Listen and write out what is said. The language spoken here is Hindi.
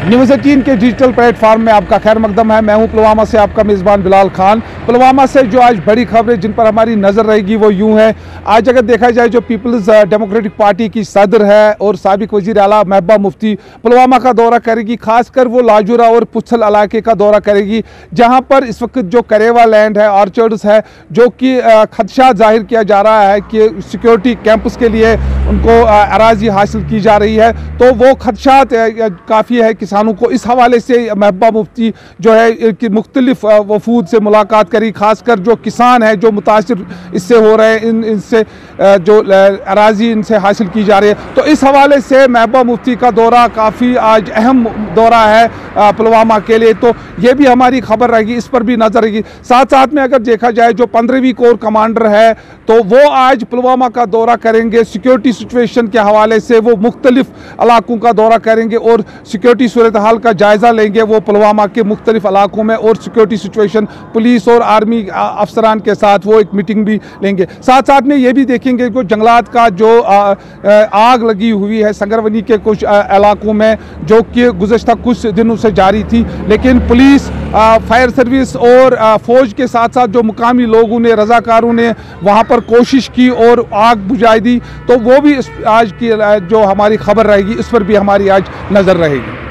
न्यूज़ 18 के डिजिटल प्लेटफॉर्म में आपका खैर मकदम है। मैं हूं पुलवामा से आपका मेज़बान बिलाल खान। पुलवामा से जो आज बड़ी खबरें जिन पर हमारी नज़र रहेगी वो यूं है। आज अगर देखा जाए जो पीपल्स डेमोक्रेटिक पार्टी की सदर है और साबिक वज़ीर आला महबूबा मुफ्ती पुलवामा का दौरा करेगी। खासकर वो लाजुरा और पुछल इलाके का दौरा करेगी, जहाँ पर इस वक्त जो करेवा लैंड है, ऑर्चर्ड्स है, जो कि खदशा जाहिर किया जा रहा है कि सिक्योरिटी कैंपस के लिए उनको अराजी हासिल की जा रही है। तो वो खदशात काफ़ी है किसानों को। इस हवाले से महबूबा मुफ्ती जो है कि मुख्तलिफ वफूद से मुलाकात करी, खासकर जो किसान है जो मुतासिर इससे हो रहे हैं, इनसे जो अराजी इनसे हासिल की जा रही है। तो इस हवाले से महबूबा मुफ्ती का दौरा काफ़ी आज अहम दौरा है पुलवामा के लिए। तो ये भी हमारी खबर रहेगी, इस पर भी नजर रहेगी। साथ साथ में अगर देखा जाए जो 15वीं कोर कमांडर है तो वो आज पुलवामा का दौरा करेंगे। सिक्योरिटी सिचुएशन के हवाले से वो मुख्तलिफ इलाकों का दौरा करेंगे और सिक्योरिटी सूरत हाल का जायज़ा लेंगे। वो पुलवामा के मुख्तलिफ इलाकों में और सिक्योरिटी सिचुएशन पुलिस और आर्मी अफसरान के साथ वो एक मीटिंग भी लेंगे। साथ साथ में ये भी देखेंगे कि जंगलात का जो आग लगी हुई है संगरवनी के कुछ इलाकों में, जो कि गुज़श्ता कुछ दिनों से जारी थी, लेकिन पुलिस, फायर सर्विस और फौज के साथ साथ जो मुकामी लोगों ने, रजाकारों ने वहाँ पर कोशिश की और आग बुझा दी। तो वो भी आज की जो हमारी खबर रहेगी इस पर भी हमारी आज नज़र रहेगी।